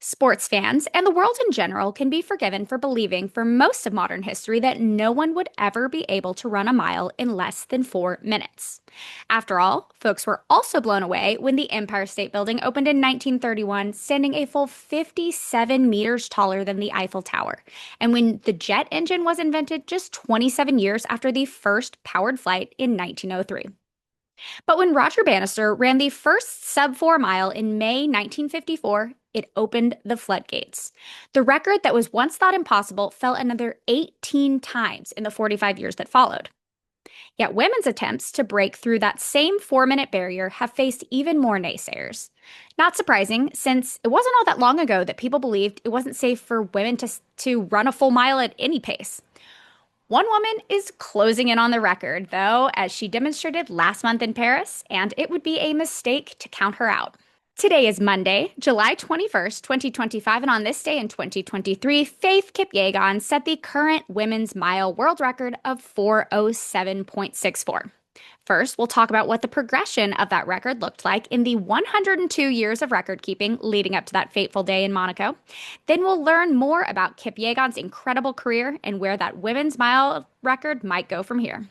Sports fans and the world in general can be forgiven for believing for most of modern history that no one would ever be able to run a mile in less than 4 minutes. After all, folks were also blown away when the Empire State Building opened in 1931, standing a full 57 meters taller than the Eiffel Tower, and when the jet engine was invented just 27 years after the first powered flight in 1903. But when Roger Bannister ran the first sub 4 mile in May 1954, it opened the floodgates. The record that was once thought impossible fell another 18 times in the 45 years that followed. Yet women's attempts to break through that same 4 minute barrier have faced even more naysayers. Not surprising, since it wasn't all that long ago that people believed it wasn't safe for women to run a full mile at any pace. One woman is closing in on the record, though, as she demonstrated last month in Paris, and it would be a mistake to count her out. Today is Monday, July 21st, 2025, and on this day in 2023, Faith Kipyegon set the current women's mile world record of 4:07.64. First, we'll talk about what the progression of that record looked like in the 102 years of record keeping leading up to that fateful day in Monaco. Then we'll learn more about Kipyegon's incredible career and where that women's mile record might go from here.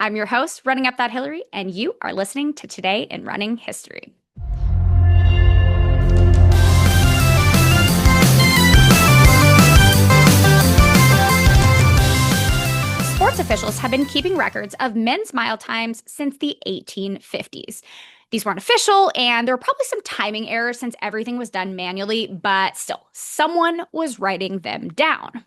I'm your host, Running Up That Hillary, and you are listening to Today in Running History. Sports officials have been keeping records of men's mile times since the 1850s. These weren't official, and there were probably some timing errors since everything was done manually, but still, someone was writing them down.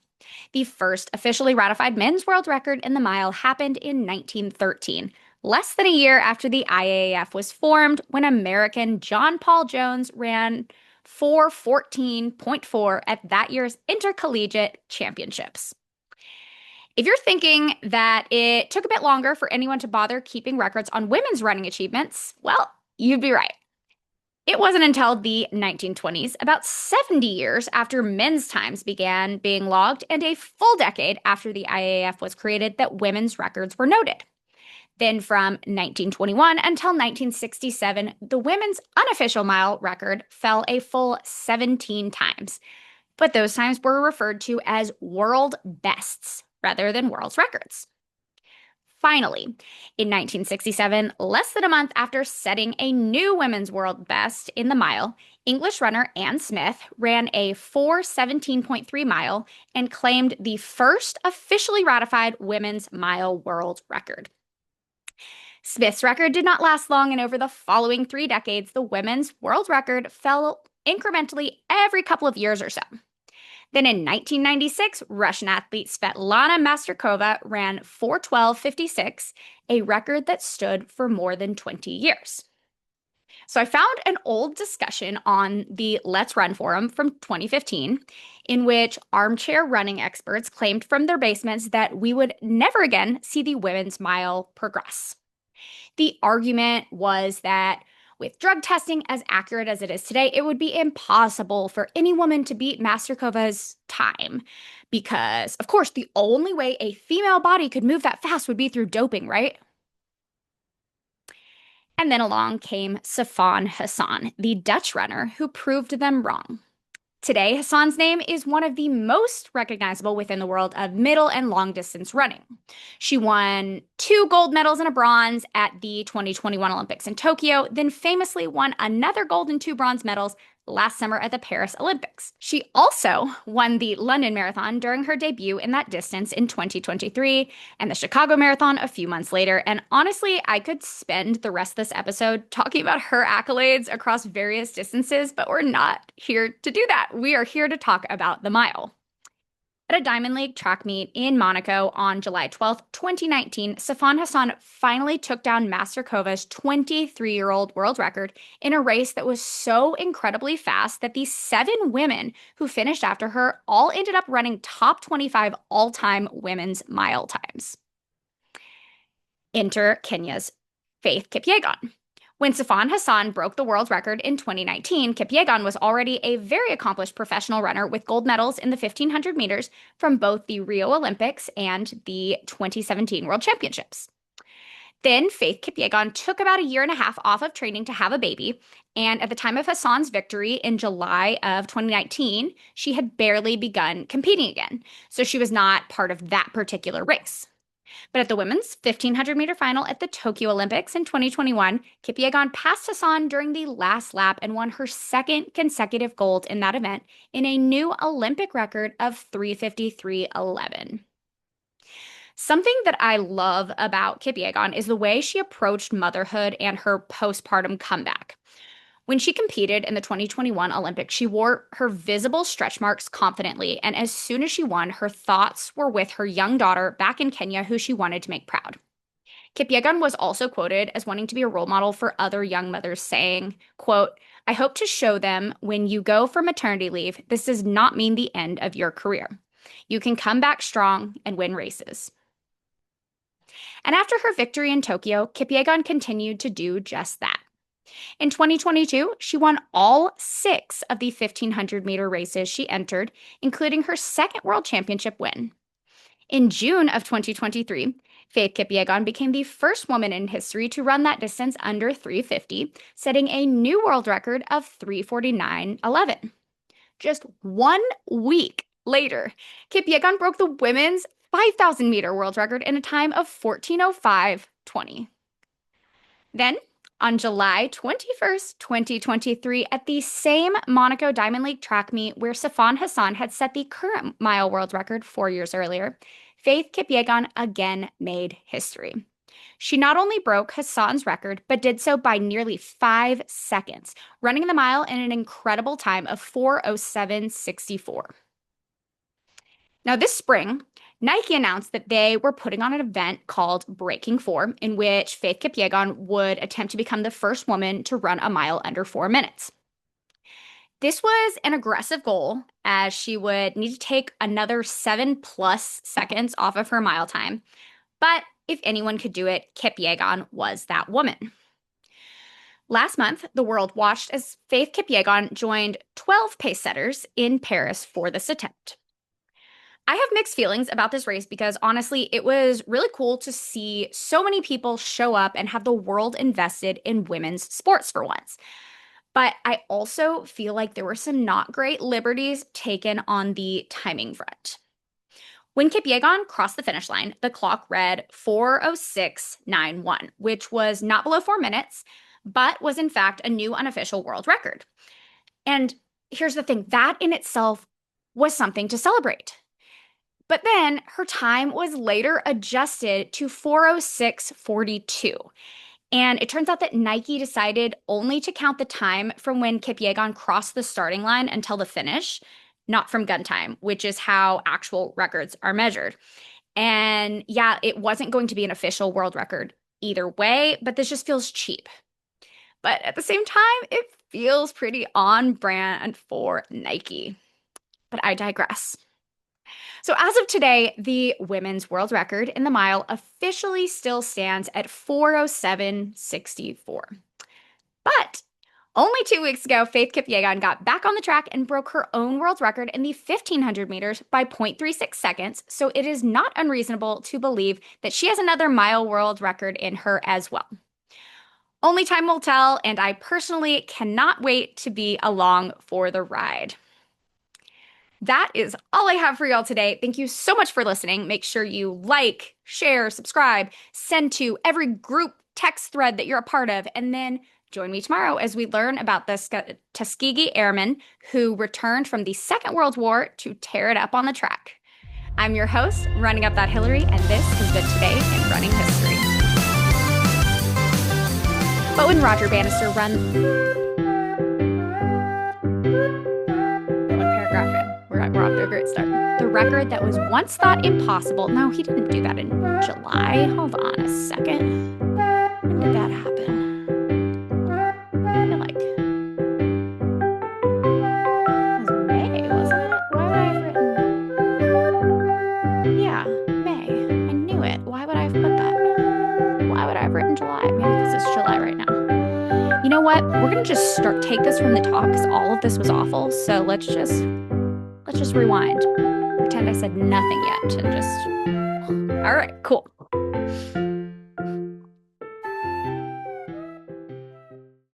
The first officially ratified men's world record in the mile happened in 1913, less than a year after the IAAF was formed, when American John Paul Jones ran 4:14.4 at that year's Intercollegiate Championships. If you're thinking that it took a bit longer for anyone to bother keeping records on women's running achievements, well, you'd be right. It wasn't until the 1920s, about 70 years after men's times began being logged and a full decade after the IAAF was created, that women's records were noted. Then from 1921 until 1967, the women's unofficial mile record fell a full 17 times. But those times were referred to as world bests rather than world's records. Finally, in 1967, less than a month after setting a new women's world best in the mile, English runner Anne Smith ran a 4:17.3 mile and claimed the first officially ratified women's mile world record. Smith's record did not last long, and over the following 3 decades, the women's world record fell incrementally every couple of years or so. Then in 1996, Russian athlete Svetlana Masterkova ran 4:12.56, a record that stood for more than 20 years. So I found an old discussion on the Let's Run forum from 2015, in which armchair running experts claimed from their basements that we would never again see the women's mile progress. The argument was that with drug testing as accurate as it is today, it would be impossible for any woman to beat Masterkova's time because, of course, the only way a female body could move that fast would be through doping, right? And then along came Sifan Hassan, the Dutch runner who proved them wrong. Today, Hassan's name is one of the most recognizable within the world of middle and long distance running. She won 2 gold medals and a bronze at the 2021 Olympics in Tokyo, then famously won another gold and 2 bronze medals last summer at the Paris Olympics. She also won the London Marathon during her debut in that distance in 2023 and the Chicago Marathon a few months later. And honestly, I could spend the rest of this episode talking about her accolades across various distances, but we're not here to do that. We are here to talk about the mile. At a Diamond League track meet in Monaco on July 12, 2019, Sifan Hassan finally took down Masterkova's 23-year-old world record in a race that was so incredibly fast that the 7 women who finished after her all ended up running top 25 all-time women's mile times. Enter Kenya's Faith Kipyegon. When Sifan Hassan broke the world record in 2019, Kipyegon was already a very accomplished professional runner with gold medals in the 1500 meters from both the Rio Olympics and the 2017 World Championships. Then Faith Kipyegon took about a year and a half off of training to have a baby. And at the time of Hassan's victory in July of 2019, she had barely begun competing again. So she was not part of that particular race. But at the women's 1,500-meter final at the Tokyo Olympics in 2021, Kipyegon passed Hassan during the last lap and won her second consecutive gold in that event in a new Olympic record of 3:53.11. Something that I love about Kipyegon is the way she approached motherhood and her postpartum comeback. When she competed in the 2021 Olympics, she wore her visible stretch marks confidently, and as soon as she won, her thoughts were with her young daughter back in Kenya, who she wanted to make proud. Kipyegon was also quoted as wanting to be a role model for other young mothers, saying, quote, "I hope to show them when you go for maternity leave, this does not mean the end of your career. You can come back strong and win races." And after her victory in Tokyo, Kipyegon continued to do just that. In 2022, she won all 6 of the 1,500-meter races she entered, including her second world championship win. In June of 2023, Faith Kipyegon became the first woman in history to run that distance under 3:50, setting a new world record of 3:49.11. Just 1 week later, Kipyegon broke the women's 5,000-meter world record in a time of 14:05.20. Then, on July 21st, 2023, at the same Monaco Diamond League track meet where Sifan Hassan had set the current mile world record 4 years earlier, Faith Kipyegon again made history. She not only broke Hassan's record, but did so by nearly 5 seconds, running the mile in an incredible time of 4:07.64. Now, this spring, Nike announced that they were putting on an event called Breaking 4, in which Faith Kipyegon would attempt to become the first woman to run a mile under 4 minutes. This was an aggressive goal, as she would need to take another 7+ seconds off of her mile time. But if anyone could do it, Kipyegon was that woman. Last month, the world watched as Faith Kipyegon joined 12 pace setters in Paris for this attempt. I have mixed feelings about this race because honestly, it was really cool to see so many people show up and have the world invested in women's sports for once. But I also feel like there were some not great liberties taken on the timing front. When Kipyegon crossed the finish line, the clock read 4:06.91, which was not below 4 minutes, but was in fact a new unofficial world record. And here's the thing, that in itself was something to celebrate. But then her time was later adjusted to 4:06.42. And it turns out that Nike decided only to count the time from when Kipyegon crossed the starting line until the finish, not from gun time, which is how actual records are measured. And yeah, it wasn't going to be an official world record either way, but this just feels cheap. But at the same time, it feels pretty on brand for Nike. But I digress. So as of today, the women's world record in the mile officially still stands at 4:07.64. But only 2 weeks ago, Faith Kipyegon got back on the track and broke her own world record in the 1,500 meters by 0.36 seconds, so it is not unreasonable to believe that she has another mile world record in her as well. Only time will tell, and I personally cannot wait to be along for the ride. That is all I have for y'all today. Thank you so much for listening. Make sure you like, share, subscribe, send to every group text thread that you're a part of, and then join me tomorrow as we learn about the Tuskegee Airmen who returned from the Second World War to tear it up on the track. I'm your host, Running Up That Hillary, and this has been Today in Running History. But when Roger Bannister we're off to a great start. The record that was once thought impossible. No, he didn't do that in July. Hold on a second. When did that happen? I feel like it was May, wasn't it? Why would I have written? Yeah, May. I knew it. Why would I have put that? Why would I have written July? Maybe this is July right now. You know what? We're gonna just take this from the top because all of this was awful. So let's just rewind. Pretend I said nothing yet and just, all right, cool.